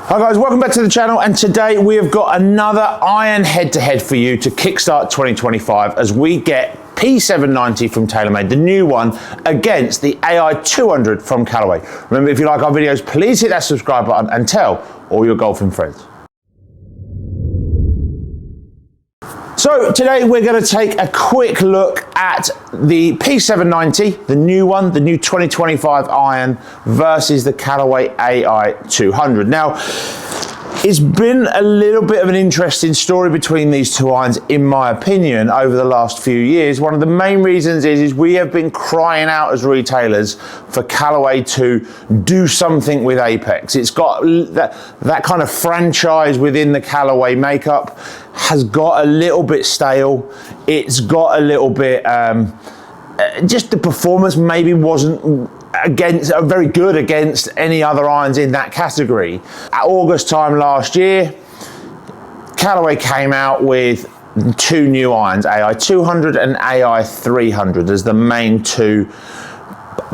Hi guys, welcome back to the channel, and today we have got another iron head-to-head for you to kickstart 2025 as we get P790 from Taylormade, the new one, against the AI200 from Callaway. Remember, if you like our videos, please hit that subscribe button and tell all your golfing friends. So today we're going to take a quick look at the P790, the new one, the new 2025 iron versus the Callaway AI200. Now, it's been a little bit of an interesting story between these two irons, in my opinion, over the last few years. One of the main reasons is we have been crying out as retailers for Callaway to do something with Apex. It's got that kind of franchise within the Callaway makeup has got a little bit stale. It's got a little bit, just the performance maybe wasn't very good against any other irons in that category. At August time last year, Callaway came out with two new irons, AI200 and AI300, as the main two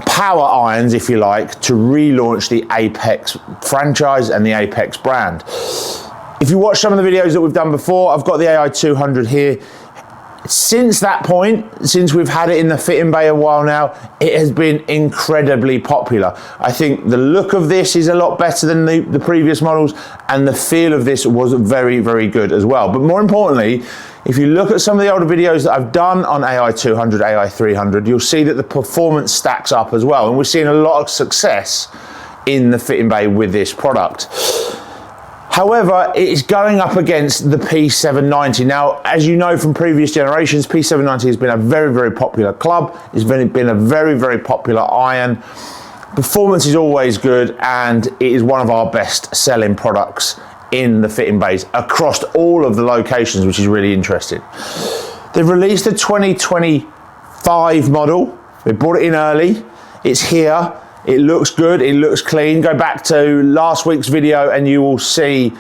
power irons, if you like, to relaunch the Apex franchise and the Apex brand. If you watch some of the videos that we've done before, I've got the AI200 here. Since that point, since we've had it in the fitting bay a while now, it has been incredibly popular. I think the look of this is a lot better than the previous models, and the feel of this was very, very good as well. But more importantly, if you look at some of the older videos that I've done on AI200, AI300, you'll see that the performance stacks up as well. And we're seeing a lot of success in the fitting bay with this product. However, it's going up against the P790. Now, as you know from previous generations, P790 has been a very, very popular club. It's been a very, very popular iron. Performance is always good, and it is one of our best selling products in the fitting bays across all of the locations, which is really interesting. They've released the 2025 model. They brought it in early. It's here. It looks good, it looks clean. Go back to last week's video and you will see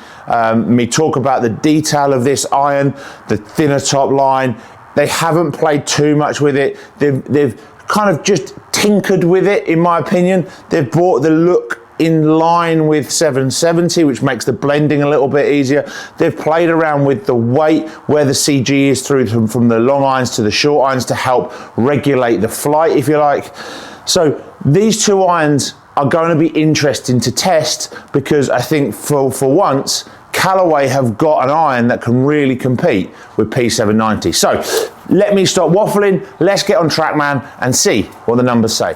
me talk about the detail of this iron, the thinner top line. They haven't played too much with it. They've kind of just tinkered with it, in my opinion. They've brought the look in line with 770, which makes the blending a little bit easier. They've played around with the weight, where the CG is through from the long irons to the short irons to help regulate the flight, if you like. So these two irons are going to be interesting to test, because I think for once, Callaway have got an iron that can really compete with P790. So let me stop waffling, let's get on TrackMan and see what the numbers say.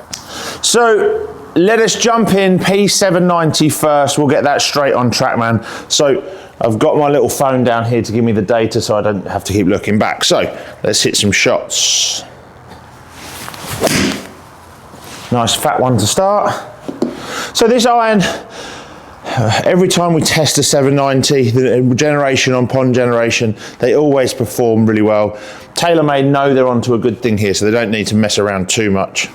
So let us jump in P790 first, we'll get that straight on TrackMan. So I've got my little phone down here to give me the data so I don't have to keep looking back. So let's hit some shots. Nice fat one to start. So this iron, every time we test a 790, the generation upon generation, they always perform really well. Taylormade know they're onto a good thing here, so they don't need to mess around too much.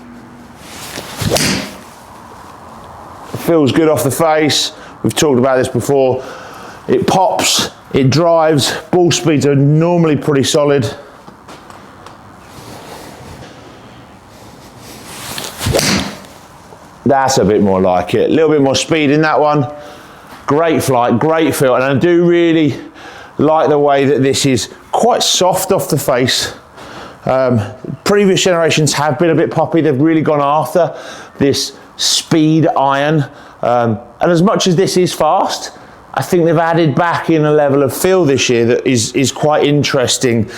It feels good off the face. We've talked about this before. It pops, it drives, ball speeds are normally pretty solid. That's a bit more like it. A little bit more speed in that one. Great flight, great feel. And I do really like the way that this is quite soft off the face. Previous generations have been a bit poppy. They've really gone after this speed iron. And as much as this is fast, I think they've added back in a level of feel this year that is quite interesting.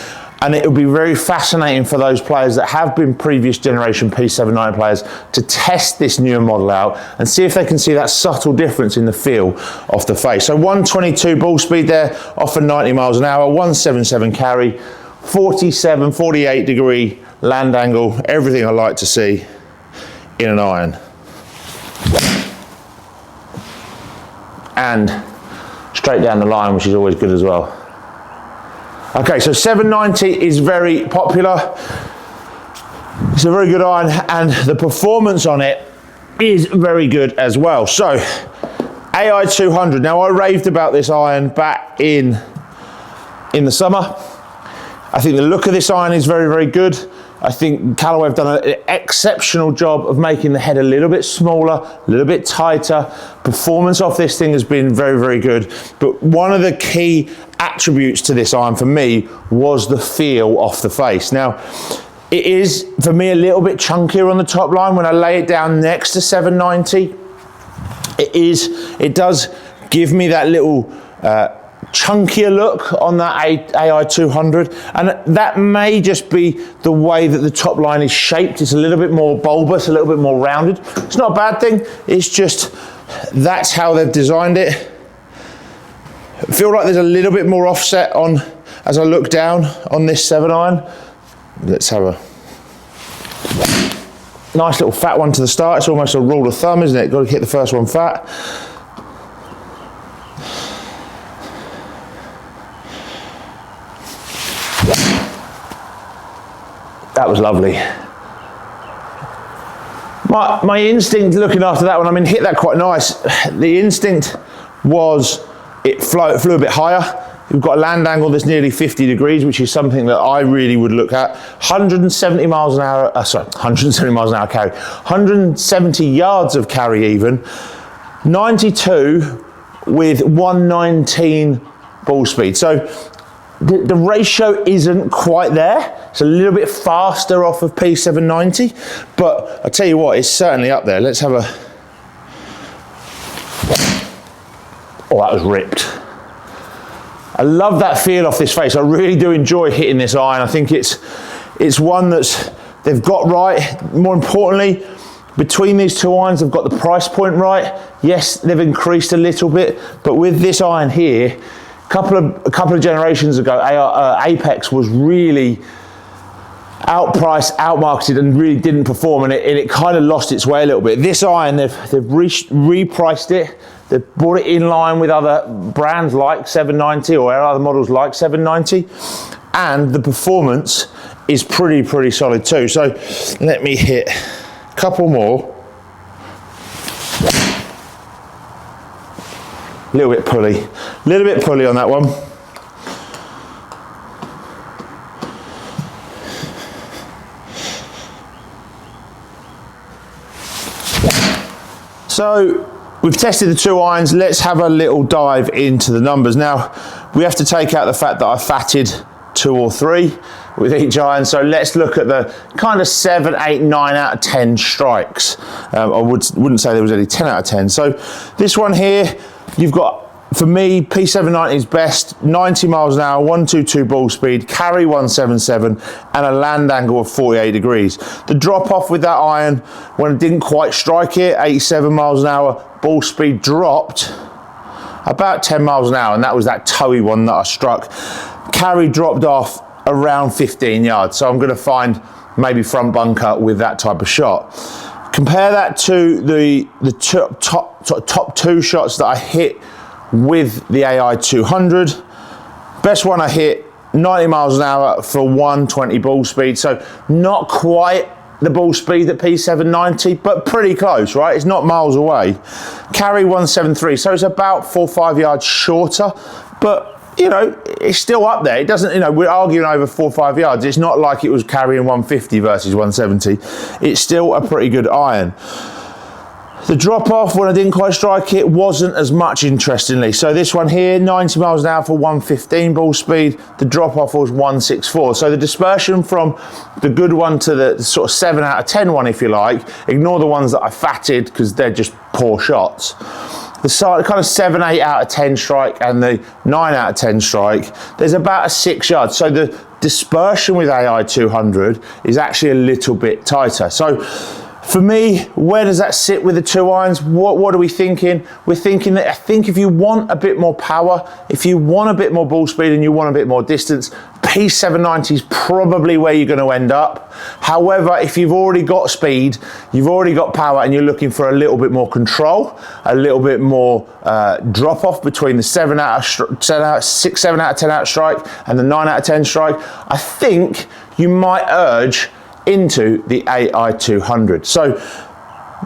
And it will be very fascinating for those players that have been previous generation P790 players to test this newer model out and see if they can see that subtle difference in the feel off the face. So 122 ball speed there, off at 90 miles an hour, 177 carry, 47, 48 degree land angle, everything I like to see in an iron. And straight down the line, which is always good as well. Okay, so 790 is very popular. It's a very good iron, and the performance on it is very good as well. So, AI200. Now, I raved about this iron back in the summer. I think the look of this iron is very, very good. I think Callaway have done an exceptional job of making the head a little bit smaller, a little bit tighter. Performance off this thing has been very, very good. But one of the key attributes to this iron for me was the feel off the face. Now, it is, for me, a little bit chunkier on the top line. When I lay it down next to 790, it does give me that little chunkier look on that AI200, and that may just be the way that the top line is shaped. It's a little bit more bulbous, a little bit more rounded. It's not a bad thing, it's just that's how they've designed it. I feel like there's a little bit more offset on as I look down on this 7 iron. Let's have a nice little fat one to the start. It's almost a rule of thumb, isn't it? Got to hit the first one fat. That was lovely. My instinct looking after that one, I mean, hit that quite nice. The instinct was it flew a bit higher. We've got a land angle that's nearly 50 degrees, which is something that I really would look at. 170 miles an hour, 170 miles an hour carry. 170 yards of carry even. 92 with 119 ball speed. So the ratio isn't quite there. It's a little bit faster off of P790, but I tell you what, it's certainly up there. Let's have a, oh, that was ripped. I love that feel off this face. I really do enjoy hitting this iron. I think it's one that's they've got right. More importantly, between these two irons, they've got the price point right. Yes, they've increased a little bit, but with this iron here, a couple of generations ago, Apex was really outpriced, outmarketed, and really didn't perform, and it kind of lost its way a little bit. This iron, they've repriced it. They've brought it in line with other brands like 790 or other models like 790, and the performance is pretty solid too. So let me hit a couple more. A little bit pulley on that one. So we've tested the two irons. Let's have a little dive into the numbers. Now, we have to take out the fact that I fatted 2 or 3 with each iron. So let's look at the kind of 7, 8, 9 out of 10 strikes. I wouldn't say there was any 10 out of 10. So this one here, you've got, for me, P790 is best, 90 miles an hour, 122 ball speed, carry 177, and a land angle of 48 degrees. The drop off with that iron, when it didn't quite strike it, 87 miles an hour, ball speed dropped about 10 miles an hour, and that was that toey one that I struck. Carry dropped off around 15 yards, so I'm gonna find maybe front bunker with that type of shot. Compare that to the top 2 shots that I hit with the AI200. Best one I hit, 90 miles an hour for 120 ball speed, so not quite the ball speed at P790, but pretty close, right? It's not miles away. Carry 173, so it's about 4 or 5 yards shorter, but you know, it's still up there. It doesn't, you know, we're arguing over 4 or 5 yards. It's not like it was carrying 150 versus 170. It's still a pretty good iron. The drop off when I didn't quite strike it wasn't as much, interestingly. So this one here, 90 miles an hour for 115 ball speed. The drop off was 164. So the dispersion from the good one to the sort of 7 out of 10 one, if you like, ignore the ones that I fatted because they're just poor shots. The kind of 7, 8 out of 10 strike and the 9 out of 10 strike, there's about a 6 yards. So the dispersion with AI200 is actually a little bit tighter. So for me, where does that sit with the two irons? What are we thinking? We're thinking that I think if you want a bit more power, if you want a bit more ball speed and you want a bit more distance, P790 is probably where you're going to end up. However, if you've already got speed, you've already got power, and you're looking for a little bit more control, a little bit more drop off between the 7 out of 10 out strike and the 9 out of 10 strike, I think you might urge into the AI200. So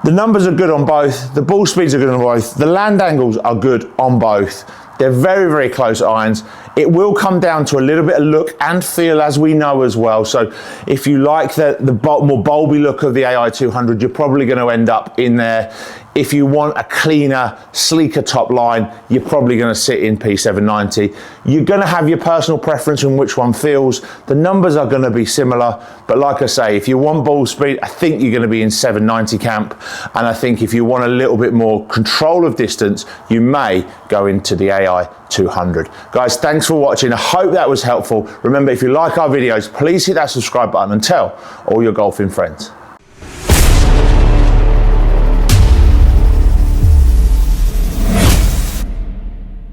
the numbers are good on both, the ball speeds are good on both, the land angles are good on both. They're very, very close irons. It will come down to a little bit of look and feel, as we know as well. So if you like the more bulby look of the AI200, you're probably going to end up in there. If you want a cleaner, sleeker top line, you're probably going to sit in P790. You're going to have your personal preference on which one feels. The numbers are going to be similar, but like I say, if you want ball speed, I think you're going to be in 790 camp. And I think if you want a little bit more control of distance, you may go into the AI200. Guys, thanks for watching. I hope that was helpful. Remember, if you like our videos, please hit that subscribe button and tell all your golfing friends.